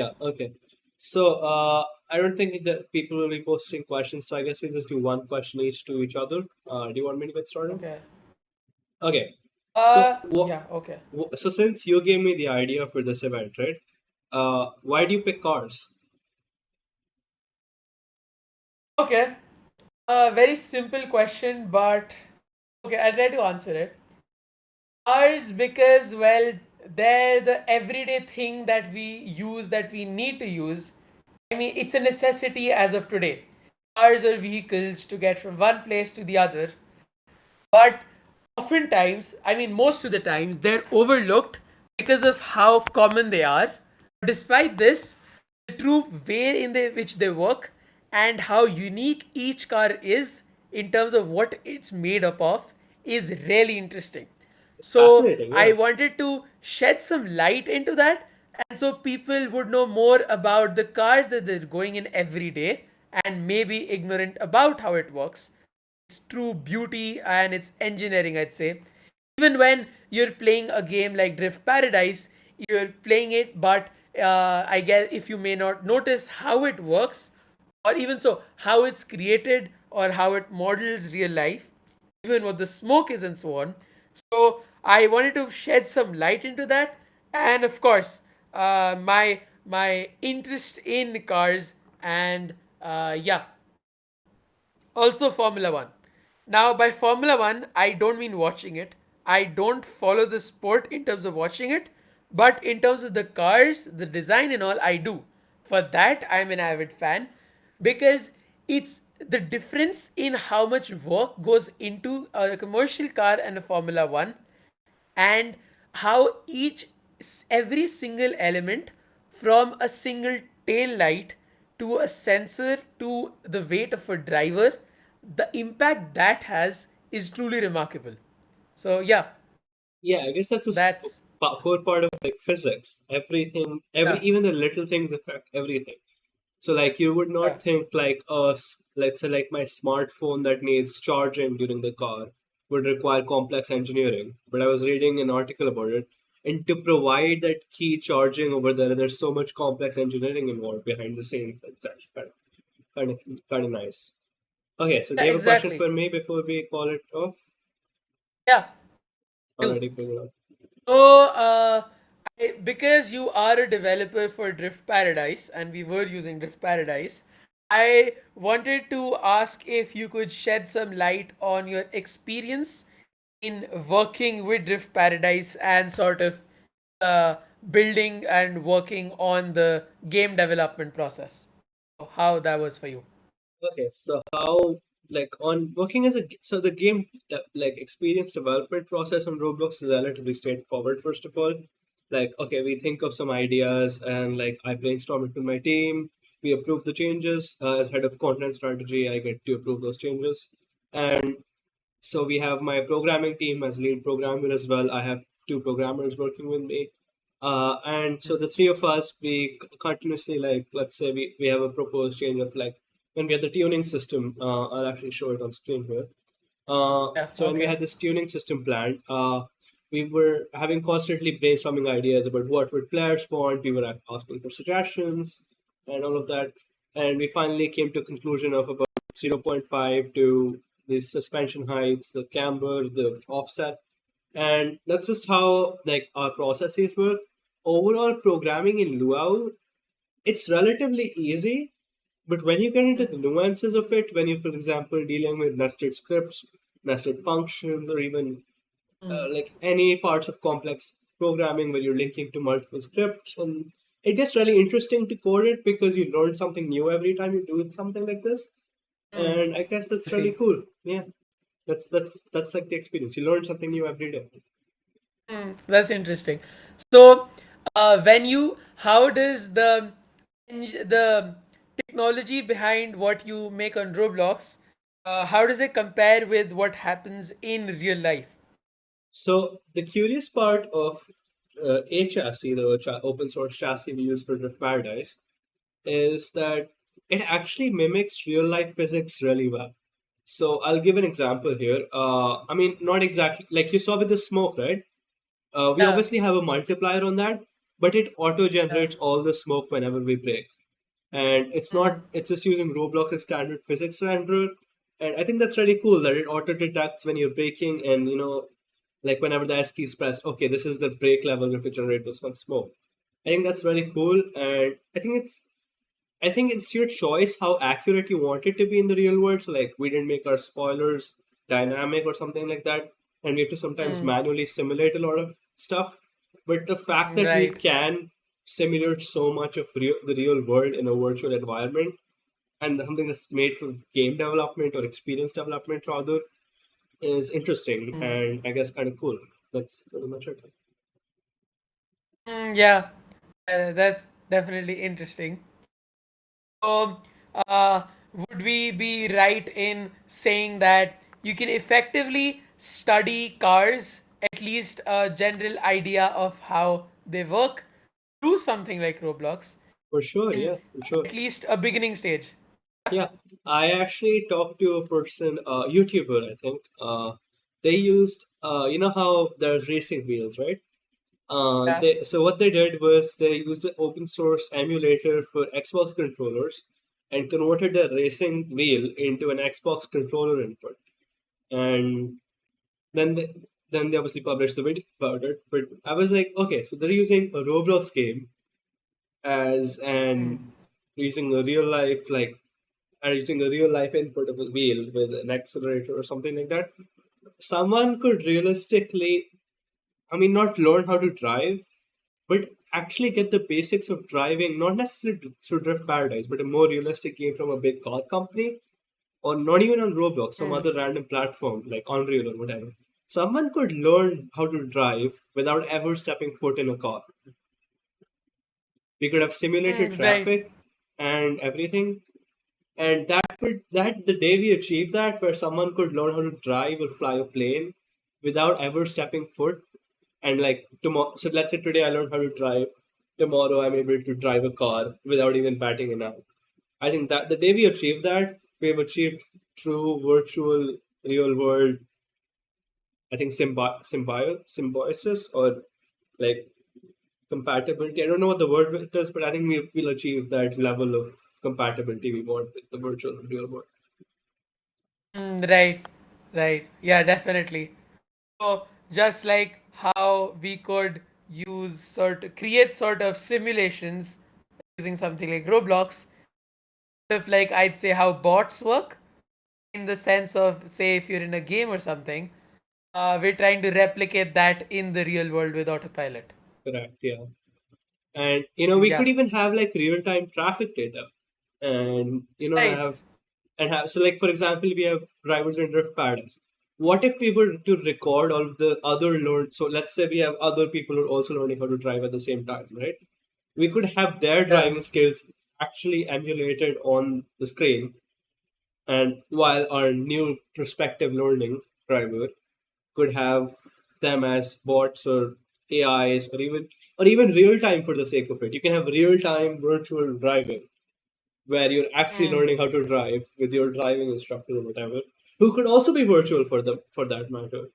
Yeah, okay. So, I don't think that people will be posting questions, so I guess we just do one question each to each other. Do you want me to get started? Okay. Okay. So, Yeah, okay. so since you gave me the idea for this event, right? Why Uh, do you pick cars? okay. Very simple question, but okay, I'll try to answer it. Ours because well, they're the everyday thing that we use that we need to use. I mean, it's a necessity as of today. Cars are vehicles to get from one place to the other, but oftentimes, I mean, most of the times, they're overlooked because of how common they are. Despite this, the true way in which they work and how unique each car is in terms of what it's made up of is really interesting. So, Fascinating, I yeah. wanted to shed some light into that, and so people would know more about the cars that they're going in every day and maybe ignorant about how it works, its true beauty and its engineering, I'd say. Even when you're playing a game like Drift Paradise, you're playing it, but I guess if you may not notice how it works, or even so, how it's created or how it models real life, even what the smoke is and so on. So I wanted to shed some light into that, and of course, my interest in cars and yeah, also Formula One. Now, by Formula One, I don't mean watching it. I don't follow the sport in terms of watching it, but in terms of the cars, the design, and all, I do. For that, I'm an avid fan because it's the difference in how much work goes into a commercial car and a Formula One, and how every single element from a single tail light to a sensor to the weight of a driver, the impact that has is truly remarkable. So yeah, Yeah, I guess that's a that's core part of like physics. Everything, yeah, even the little things affect everything. So like you would yeah, not think like let's say like my smartphone that needs charging during the car would require complex engineering. But I was reading an article about it. And to provide that key charging over there, there's so much complex engineering involved behind the scenes. That's actually kind of nice. Okay, so do yeah, you have a question exactly. for me before we call it off? Yeah, do. Already figured out. So, because you are a developer for Drift Paradise, and we were using Drift Paradise, I wanted to ask if you could shed some light on your experience in working with Drift Paradise and sort of uh, building and working on the game development process. How that was for you. Okay, so how like on working as a so the game like experience development process on Roblox is relatively straightforward. First of all, like okay, we think of some ideas and like I brainstorm it with my team. We approve the changes. As head of content strategy, I get to approve those changes, and so we have my programming team as lead programmer as well. I have two programmers working with me, and so the three of us we continuously like let's say we have a proposed change of like when we had the tuning system. I'll actually show it on screen here. Yeah. So when we Okay. had this tuning system planned, we were having constantly brainstorming ideas about what would players want. We were asking for suggestions and all of that, and we finally came to a conclusion of about 0.5 to the suspension heights, the camber, the offset, and that's just how like our processes work. Overall, programming in Luau, it's relatively easy, but when you get into the nuances of it, when you, for example, dealing with nested scripts, nested functions, or even like any parts of complex programming where you're linking to multiple scripts, and it gets really interesting to code it because you learn something new every time you do something like this. And I guess I that's really see. cool. Yeah, that's like the experience. You learn something new every day. That's interesting. So, how does the technology behind what you make on Roblox, how does it compare with what happens in real life? So the curious part of a chassis, the open source chassis we use for Drift Paradise, is that it actually mimics real life physics really well. So I'll give an example here. I mean, not exactly like you saw with the smoke, right? We Yeah, obviously have a multiplier on that, but it auto Yeah. generates all the smoke whenever we brake. And it's not, it's just using Roblox's standard physics renderer. And I think that's really cool that it auto detects when you're braking, and like whenever the S key is pressed, okay, this is the brake level we have to generate this much smoke. I think that's really cool, and I think it's your choice how accurate you want it to be in the real world. So like we didn't make our spoilers dynamic or something like that, and we have to sometimes manually simulate a lot of stuff. But the fact that we Right. can simulate so much of the real world in a virtual environment, and something that's made for game development or experience development rather, is interesting and I guess kind of cool. That's pretty much it. Yeah, that's definitely interesting. So, uh, would we be right in saying that you can effectively study cars, at least a general idea of how they work, through something like Roblox, For sure, in yeah, for sure. at least a beginning stage? Yeah, I actually talked to a person, YouTuber, I think. They used, you know how there's racing wheels, right? Yeah. So what they did was they used the open source emulator for Xbox controllers and converted the racing wheel into an Xbox controller input. And then they, then they obviously published the video about it. But I was like, okay, so they're using a Roblox game as an using a real life like are using a real life input of a wheel with an accelerator or something like that. Someone could realistically, I mean, not learn how to drive, but actually get the basics of driving, not necessarily through Drift Paradise, but a more realistic game from a big car company, or not even on Roblox, some other random platform like Unreal or whatever. Someone could learn how to drive without ever stepping foot in a car. We could have simulated Right. traffic and everything, and that the day we achieve that, where someone could learn how to drive or fly a plane without ever stepping foot, and like tomorrow, so let's say today I learned how to drive, tomorrow I'm able to drive a car without even batting an eye. I think that the day we achieve that, we have achieved true virtual real world, I think symbiosis, or like compatibility. I don't know what the word it is, but I think we'll achieve that level of compatibility we want with the virtual and real world. Right. Right. Yeah, definitely. So just like how we could create sort of simulations using something like Roblox, if like I'd say how bots work in the sense of, say, if you're in a game or something, we're trying to replicate that in the real world with autopilot. Correct. Yeah. And we could Yeah. even have like real time traffic data, and Right. have so like for example, we have drivers in Drift Paradise. What if we were to record all of the other learn? So let's say we have other people who are also learning how to drive at the same time, right? We could have their Yeah. driving skills actually emulated on the screen, and while our new prospective learning driver could have them as bots or AIs, or even real time for the sake of it. You can have real time virtual driving where you're actually learning how to drive with your driving instructor or whatever, who could also be virtual for that matter.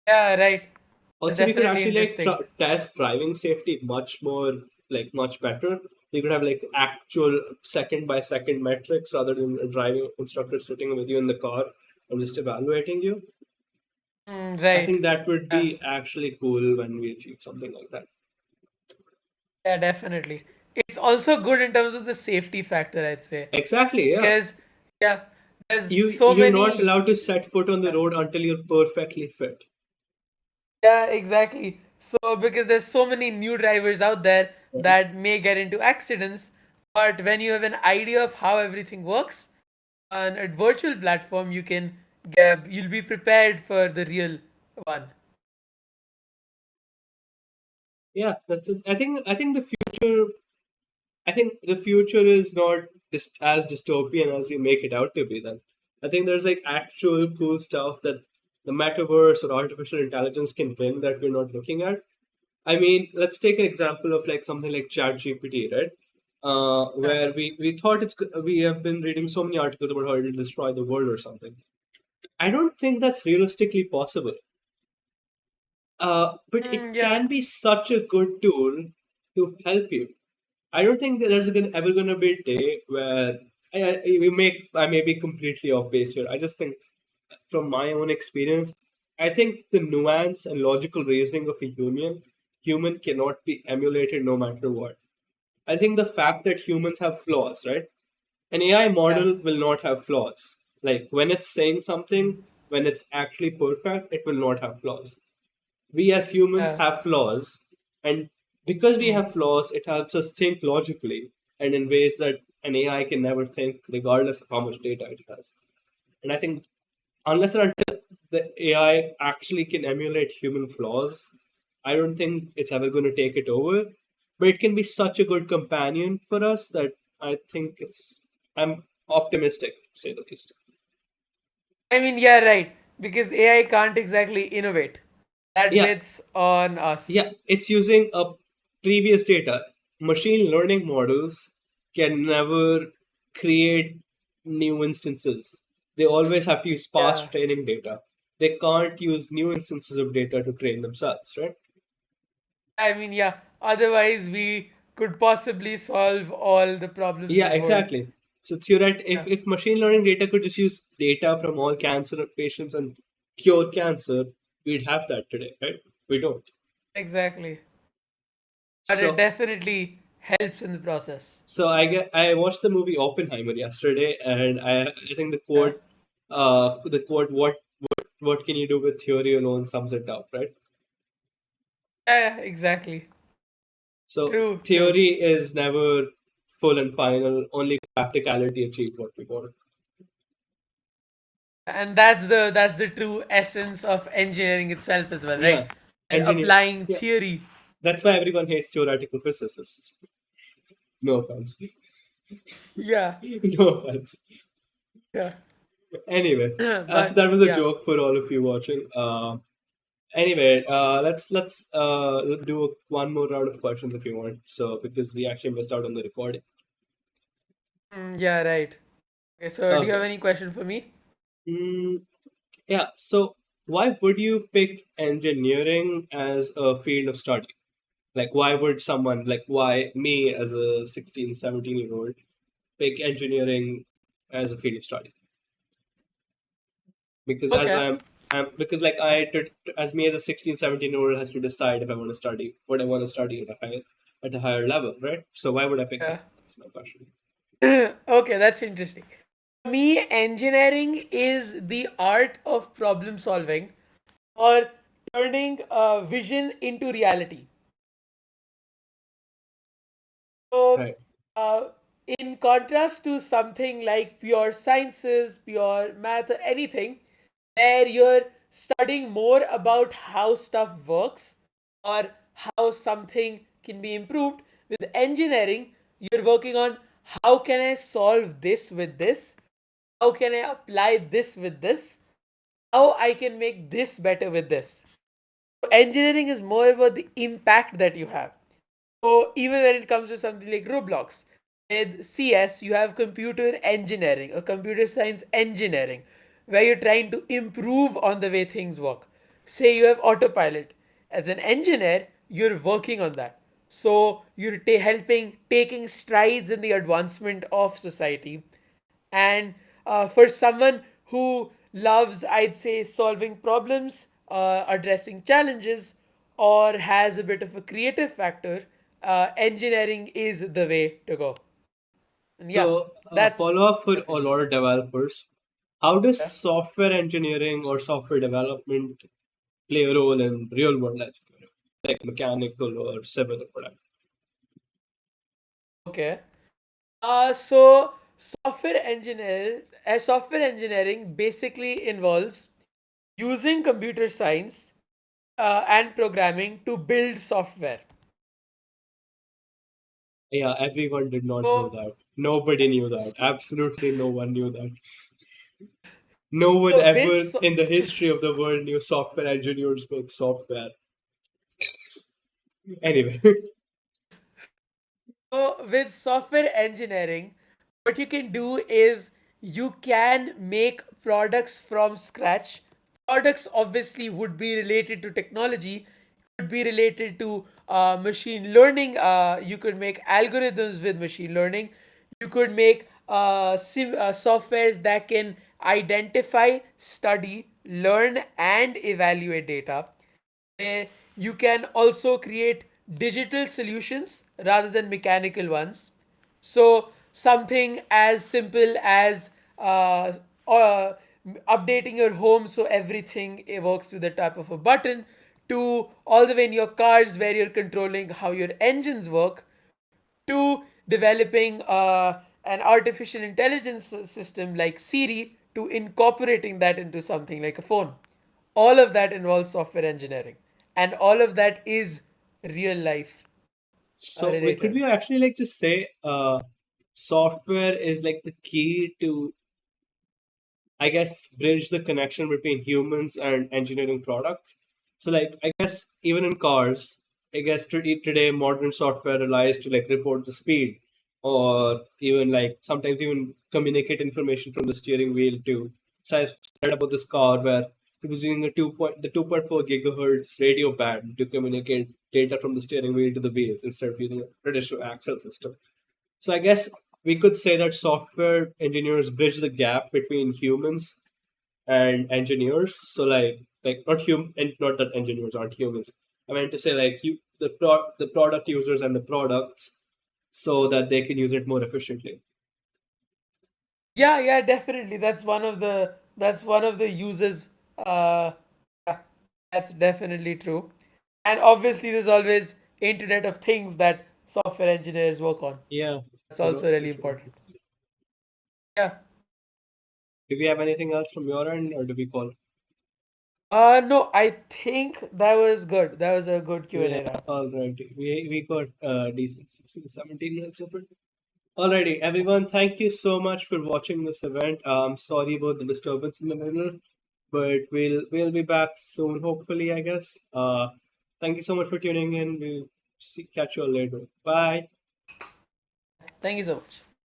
Yeah. Right. That's Also, we could definitely actually like interesting. test driving safety much more, like much better. We could have like actual second by second metrics rather than a driving instructor sitting with you in the car and just evaluating you. I Right. think that would Yeah. be actually cool when we achieve something like that. Yeah. Definitely. It's also good in terms of the safety factor, I'd say, Exactly, yeah. because yeah, there's so You're not many. allowed to set foot on the road until you're perfectly fit. Yeah, exactly. So because there's so many new drivers out there Right? that may get into accidents, but when you have an idea of how everything works on a virtual platform, you'll be prepared for the real one. Yeah, that's it. I think the future is not as dystopian as we make it out to be. Then I think there's like actual cool stuff that the metaverse or artificial intelligence can bring that we're not looking at. I mean, let's take an example of like something like ChatGPT, right? Yeah. Where we thought we have been reading so many articles about how it'll destroy the world or something. I don't think that's realistically possible. But it Mm, yeah. can be such a good tool to help you. I don't think that ever gonna be a day where I may be completely off base here. I just think from my own experience, I think the nuance and logical reasoning of a human cannot be emulated no matter what. I think the fact that humans have flaws, right? An AI Yeah. model will not have flaws. Like when it's saying something, when it's actually perfect, it will not have flaws. We as humans Yeah. have flaws, and because we have flaws, it helps us think logically and in ways that an AI can never think, regardless of how much data it has. And I think unless and until the AI actually can emulate human flaws, I don't think it's ever going to take it over. But it can be such a good companion for us that I think I'm optimistic, to say the least. I mean, yeah, right. Because AI can't exactly innovate. That Yeah, bit's on us. yeah, it's using a previous data. Machine learning models can never create new instances. They always have to use Yeah. past training data. They can't use new instances of data to train themselves, right? I mean, yeah. Otherwise, we could possibly solve all the problems Yeah, in the world. exactly. So theoret Yeah. if machine learning data could just use data from all cancer patients and cure cancer, we'd have that today, right? We don't. Exactly. But it So definitely helps in the process. I watched the movie Oppenheimer yesterday, and I think Yeah. the quote what can you do with theory alone sums it up, right? Yeah, exactly. So True, true. theory is never full and final. Only practicality achieves what we want. And that's the true essence of engineering itself as well, right? Yeah, And engineer. applying Yeah, theory. that's why everyone hates theoretical physicists. No offense. Yeah. No offense. Yeah. Anyway, so But that was a yeah. joke for all of you watching. Anyway, let's do one more round of questions if you want. So because we actually missed out on the recording. Yeah, right. Okay, so do you have Okay. any question for me? Mm, yeah. So why would you pick engineering as a field of study? Like, why would someone like why me as a 16, 17 year old pick engineering as a field of study? Because Okay. because like as me as a 16, 17 year old has to decide if I want to study what I want to study at a higher level, right? So why would I pick Yeah. that? That's my question. Okay, that's interesting. For me, engineering is the art of problem solving or turning a vision into reality. So, Right. uh, in contrast to something like pure sciences, pure math, or anything, where you're studying more about how stuff works or how something can be improved, with engineering, you're working on how can I solve this with this? How can I apply this with this? How I can make this better with this? So engineering is more about the impact that you have. So even when it comes to something like Roblox, with CS, you have computer engineering or computer science engineering, where you're trying to improve on the way things work. Say you have autopilot. As an engineer, you're working on that. So you're helping taking strides in the advancement of society. And for someone who loves, I'd say, solving problems, addressing challenges, or has a bit of a creative factor, engineering is the way to go. And yeah, So that's follow up for a definitely. lot of developers. How does Yeah. software engineering or software development play a role in real world engineering, like mechanical or civil or whatever? Okay. So software engineering basically involves using computer science and programming to build software. Yeah, everyone did not know So, that. Nobody knew that. Absolutely no one knew that. No one so with ever so- in the history of the world knew software engineers make software. Anyway, So, with software engineering, what you can do is you can make products from scratch, products obviously would be related to technology, could be related to machine learning. You could make algorithms with machine learning. You could make softwares that can identify, study, learn, and evaluate data. You can also create digital solutions rather than mechanical ones. So, something as simple as uh, updating your home so everything works with the tap of a button, to all the way in your cars where you're controlling how your engines work, to developing an artificial intelligence system like Siri, to incorporating that into something like a phone. All of that involves software engineering, and all of that is real life Could related. we actually like just say software is like the key to, I guess, bridge the connection between humans and engineering products. So, like, I guess even in cars, I guess today modern software relies to like report the speed, or even like sometimes even communicate information from the steering wheel to. So I read about this car where it was using the 2.4 gigahertz radio band to communicate data from the steering wheel to the wheels instead of using a traditional axle system. So I guess we could say that software engineers bridge the gap between humans and engineers. So like not and not that engineers aren't humans. I meant to say like the product users and the products, so that they can use it more efficiently. Yeah, yeah, definitely. That's one of the uses. Yeah, that's definitely true. And obviously, there's always Internet of Things that software engineers work on. Yeah, That's also for really sure. important. Yeah. Do we have anything else from your end, or do we call? No, I think that was good. That was a good Yeah, Q&A round. all right. We got decent 16, 17 minutes of it. Alrighty, everyone, thank you so much for watching this event. Sorry about the disturbance in the middle, but we'll be back soon, hopefully, I guess. Thank you so much for tuning in. We'll catch you all later. Bye. Thank you so much.